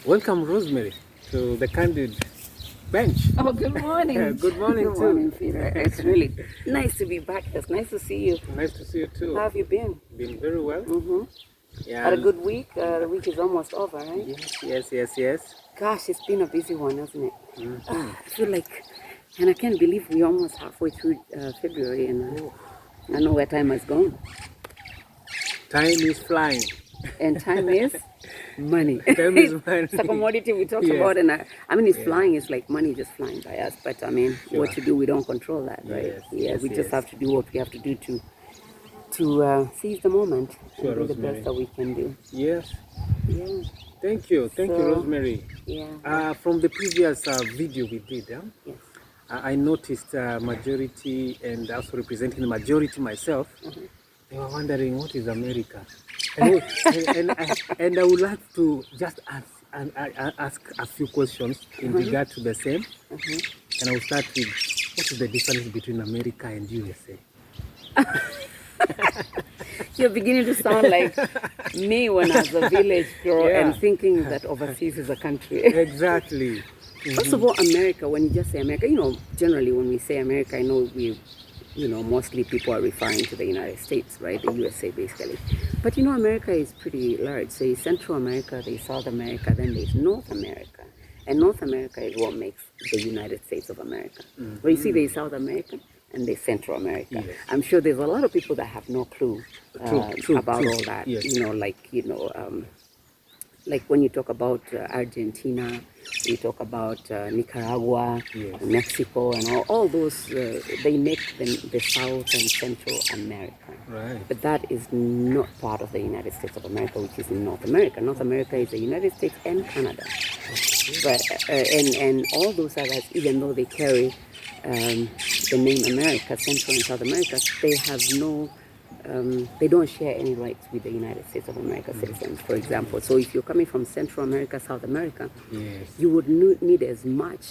Welcome, Rosemary, to the Candid Bench. Oh, good morning. Good morning, good too. morning, Peter. It's really nice to be back. It's nice to see you. Nice to see you, too. How have you been? Been very well. Yeah. Had a good week. The week is almost over, right? Yes. Gosh, it's been a busy one, hasn't it? I feel like, and I can't believe we're almost halfway through February, and I know where time has gone. Time is flying. And time is money. Time is money. It's a commodity we talked Yes. about, and I mean, it's flying. It's like money just flying by us. But I mean, Sure. what to do? We don't control that, right? Yes, we just yes. have to do what we have to do to seize the moment Sure, and do the Rosemary. best that we can do. Yes. Yeah, Thank you, Rosemary. yeah, From the previous video we did, yes. I noticed majority, and also representing the majority myself, they were wondering what is America, and I would like to just ask a few questions in regard to the same, and I will start with what is the difference between America and USA? You're beginning to sound like me when I was a village girl Yeah. and thinking that overseas is a country. Exactly. First of all, America, when you just say America, generally when we say America, I know mostly people are referring to the United States, right? The USA basically. But America is pretty large. So there's Central America, there's South America, then there's North America. And North America is what makes the United States of America. Well, you see there's South America and there's Central America. Yes. I'm sure there's a lot of people that have no clue about all that. Yes. Like when you talk about Argentina, you talk about Nicaragua, Yes. Mexico, and all those, they make the South and Central America. Right. But that is not part of the United States of America, which is North America. North America is the United States and Canada. But and all those others, even though they carry the name America, Central and South America, they have no, they don't share any rights with the United States of America citizens, for example. So if you're coming from Central America, South America, Yes. you would need as much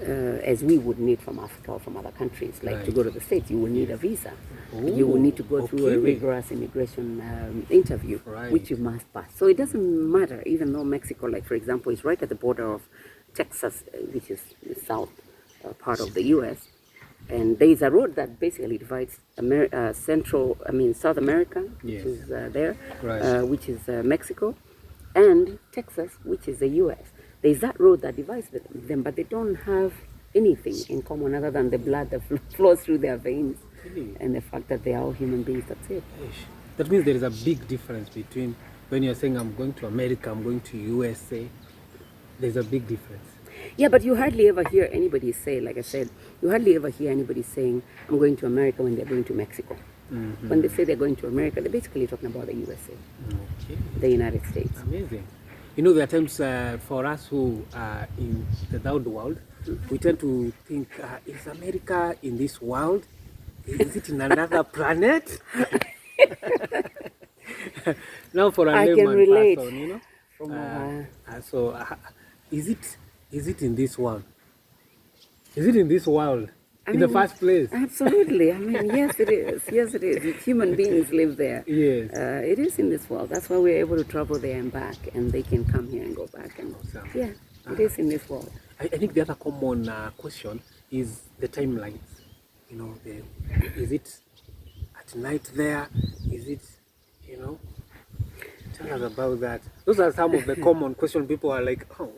as we would need from Africa or from other countries. Like to Right. go to the States, you will need a visa. Oh, You will need to go through a okay. rigorous immigration interview, Right. which you must pass. So it doesn't matter, even though Mexico, like for example, is right at the border of Texas, which is the south part of the U.S., and there is a road that basically divides South America, which Yes. is there, Right. which is Mexico, and Texas, which is the U.S. There's that road that divides them, but they don't have anything in common other than the blood that flows through their veins Really? and the fact that they are all human beings. That's it. That means there is a big difference between when you're saying I'm going to America, I'm going to USA. There's a big difference. Yeah, but you hardly ever hear anybody say, like I said, you hardly ever hear anybody saying, I'm going to America when they're going to Mexico. When they say they're going to America, they're basically talking about the USA, Okay. the United States. Amazing. There are times for us who are in the third world, we tend to think, is America in this world? Is it in another planet? Now for a I can layman relate. person, From is it in this world? Is it in this world I in the mean, first place? Absolutely. I mean, yes, it is. Yes, it is. Human beings live there. Yes. It is in this world. That's why we're able to travel there and back, and they can come here and go back. And Awesome. yeah, it is in this world. I think the other common question is the timelines. Is it at night there? Is it, tell us about that. Those are some of the common questions. People are like, oh.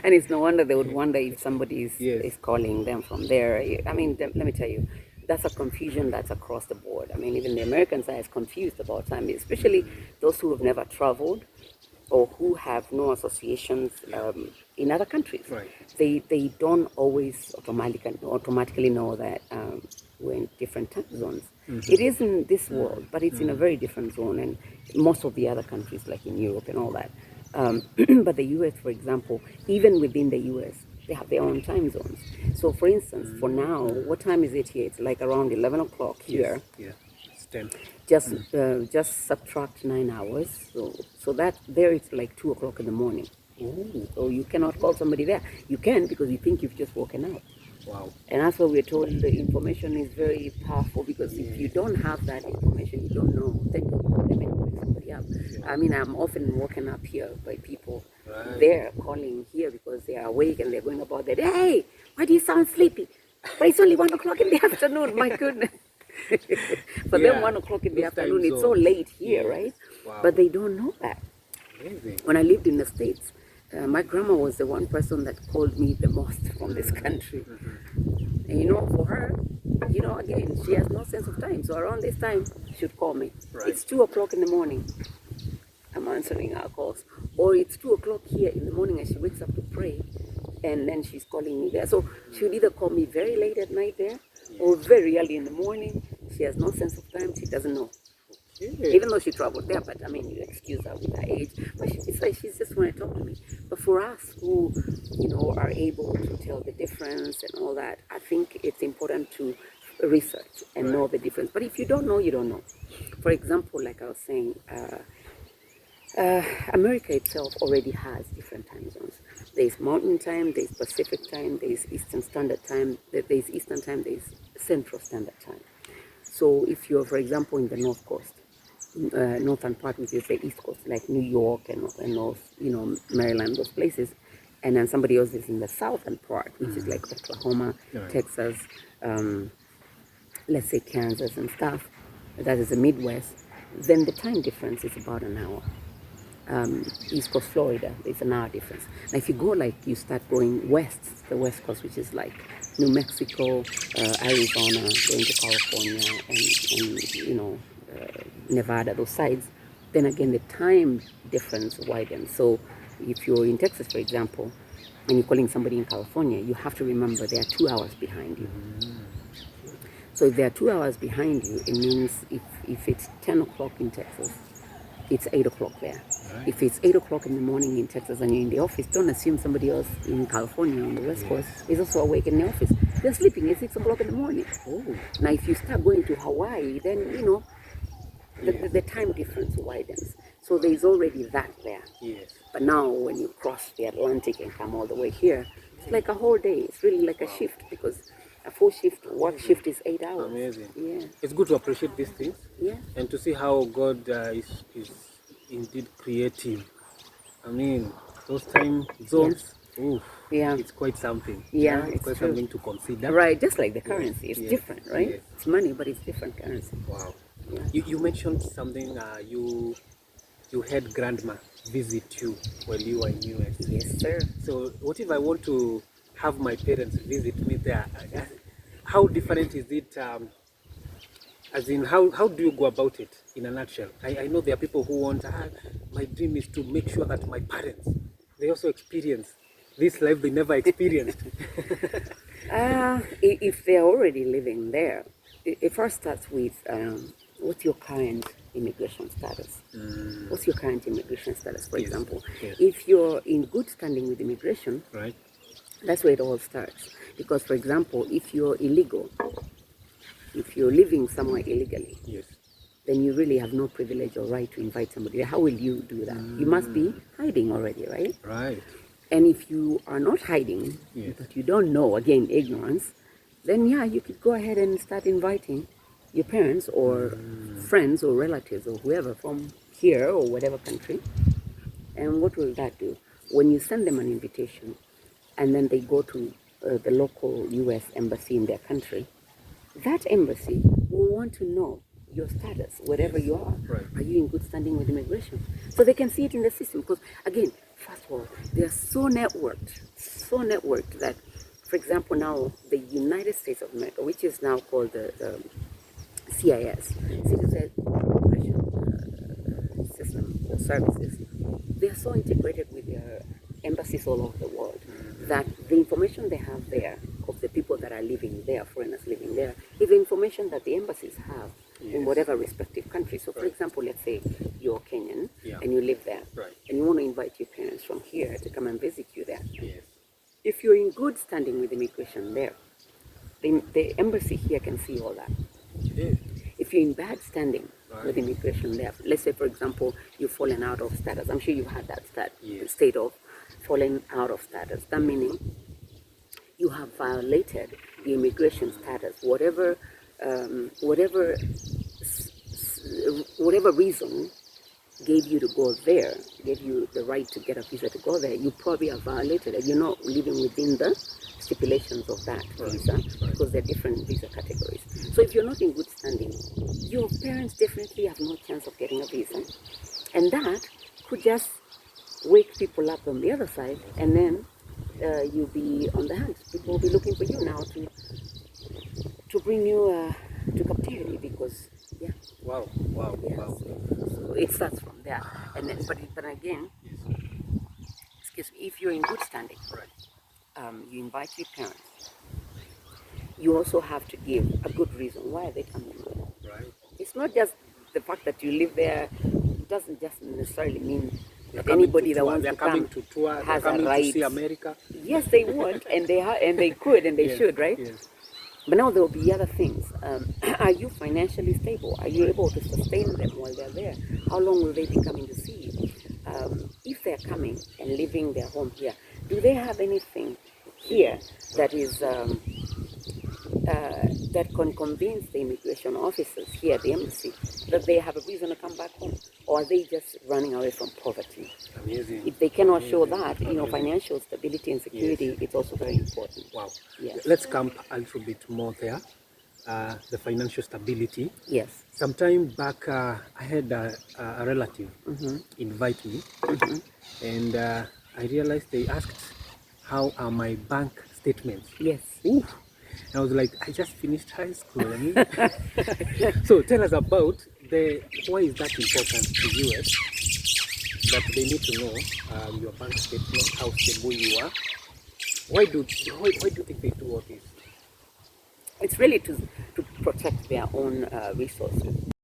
And it's no wonder they would wonder if somebody Yes. is calling them from there. I mean, let me tell you, that's a confusion that's across the board. I mean, even the Americans are as confused about time, especially those who have never traveled or who have no associations in other countries. Right. They don't always automatically know that we're in different time zones. It is in this world, but it's in a very different zone, and most of the other countries, like in Europe and all that. But the US, for example, even within the US, they have their own time zones. So, for instance, for now, what time is it here? It's like around 11 o'clock here. Yeah. It's 10. Just subtract 9 hours. So that there it's like 2 o'clock in the morning. Ooh. So you cannot call somebody there. You can because you think you've just woken up. Wow. And that's why we're told the information is very powerful, because if you don't have that information, you don't know, then you call them and wake somebody up. I mean, I'm often woken up here by people. Right. They're calling here because they are awake and they're going about their day. Hey, why do you sound sleepy? But it's only 1 o'clock in the afternoon. My goodness. For them, Yeah, 1 o'clock in the those time afternoon, it's so zones. late here, Yes. right? Wow. But they don't know that. Amazing. When I lived in the States, my grandma was the one person that called me the most from this country. And for her, again, she has no sense of time. So around this time, she would call me. Right. It's 2 o'clock in the morning. I'm answering her calls. Or it's 2 o'clock here in the morning and she wakes up to pray. And then she's calling me there. So she would either call me very late at night there or very early in the morning. She has no sense of time. She doesn't know. Okay. Even though she traveled there, but I mean, you excuse her with her age. But she's like, she's just want to talk to me. But for us who, are able to tell the difference and all that, I think it's important to research and know the difference. But if you don't know, you don't know. For example, like I was saying, America itself already has different time zones. There's Mountain Time, there's Pacific Time, there's Eastern Standard Time, there's Eastern Time, there's Central Standard Time. So if you're, for example, in the North Coast, northern part, which is the East Coast, like New York and North, Maryland, those places, and then somebody else is in the southern part, which is like Oklahoma, Right. Texas, let's say Kansas and stuff, that is the Midwest, then the time difference is about an hour. East Coast Florida, it's an hour difference. Now, if you go you start going west, the West Coast, which is like New Mexico, Arizona, going to California, and Nevada, those sides, then again the time difference widens. So if you're in Texas, for example, and you're calling somebody in California, you have to remember they are 2 hours behind you. So if they are 2 hours behind you, it means if it's 10 o'clock in Texas, it's 8 o'clock there. Right. If it's 8 o'clock in the morning in Texas and you're in the office, don't assume somebody else in California on the West Coast is also awake in the office. They're sleeping at 6 o'clock in the morning. Oh. Now, if you start going to Hawaii, then, the time difference widens. So there's already that there. Yes. But now when you cross the Atlantic and come all the way here, it's like a whole day. It's really like a shift because a full shift, work shift is 8 hours. Amazing. Yeah. It's good to appreciate these things. Yeah. And to see how God is indeed creative. I mean, those time zones, oof, Yeah. it's quite something. Yeah, It's it's quite true. something to consider. Right, just like the currency. It's Yes. different, right? Yes. It's money, but it's different currency. Wow. Yeah. You mentioned something, you had grandma visit you while you were in US. Yes, sir. So what if I want to have my parents visit me there? How different is it? As in, how do you go about it in a nutshell? I know there are people who want, my dream is to make sure that my parents, they also experience this life they never experienced. If they're already living there, it first starts with what's your current immigration status? What's your current immigration status, for Yes. example? Yes. If you're in good standing with immigration, Right? that's where it all starts. Because, for example, if you're illegal, if you're living somewhere illegally, Yes. then you really have no privilege or right to invite somebody. How will you do that? You must be hiding already, right? Right. And if you are not hiding, Yes. but you don't know, again, ignorance, then yeah, you could go ahead and start inviting your parents or friends or relatives or whoever from here or whatever country. And what will that do? When you send them an invitation and then they go to the local US embassy in their country, that embassy will want to know your status, wherever you are. Right. Are you in good standing with immigration? So they can see it in the system. Because again, first of all, they are so networked that, for example, now the United States of America, which is now called the CIS, Citizen Information System or Services, they are so integrated with their embassies all over the world that the information they have there of the people that are living there, foreigners living there, is the information that the embassies have in whatever respective country. So, for example, let's say you're Kenyan and you live there, Right. and you want to invite your parents from here to come and visit you there. Yes. If you're in good standing with immigration there, the embassy here can see all that. Yes. If you're in bad standing Right. with immigration there, let's say, for example, you've fallen out of status. I'm sure you've had that Yes. state of falling out of status. That meaning you have violated the immigration status, whatever reason gave you to go there, gave you the right to get a visa to go there, you probably have violated it. You're not living within the stipulations of that visa, because there are different visa categories. So if you're not in good standing, your parents definitely have no chance of getting a visa. And that could just wake people up on the other side, and then you'll be on the hunt. People will be looking for you now to bring you to captivity, because yeah. Wow. Yes. So it starts from there, and then, but again, excuse me, if you're in good standing, Right. you invite your parents. You also have to give a good reason why they coming there. Right. It's not just the fact that you live there. It doesn't just necessarily mean They're that coming anybody to that tour. wants They're to coming come to tour. They're has a coming to right. see America. Yes, they would, and they could, and they Yes, should, right? Yes. But now there will be other things. Are you financially stable? Are you able to sustain them while they're there? How long will they be coming to see you? If they're coming and leaving their home here, do they have anything here that is that can convince the immigration officers here at the embassy that they have a reason to come back home? Or are they just running away from poverty? Amazing. If they cannot show Amazing. that, Amazing. financial stability and security, it's also very important. Wow. Yes. Let's camp a little bit more there. The financial stability. Yes. Sometime back, I had a relative invite me, and I realized they asked, "How are my bank statements?" Yes. Ooh. I was like, I just finished high school. I mean. So tell us about why is that important to US, that they need to know your bank statement, how stable you are. Why do you think they do all this? It's really to protect their own resources.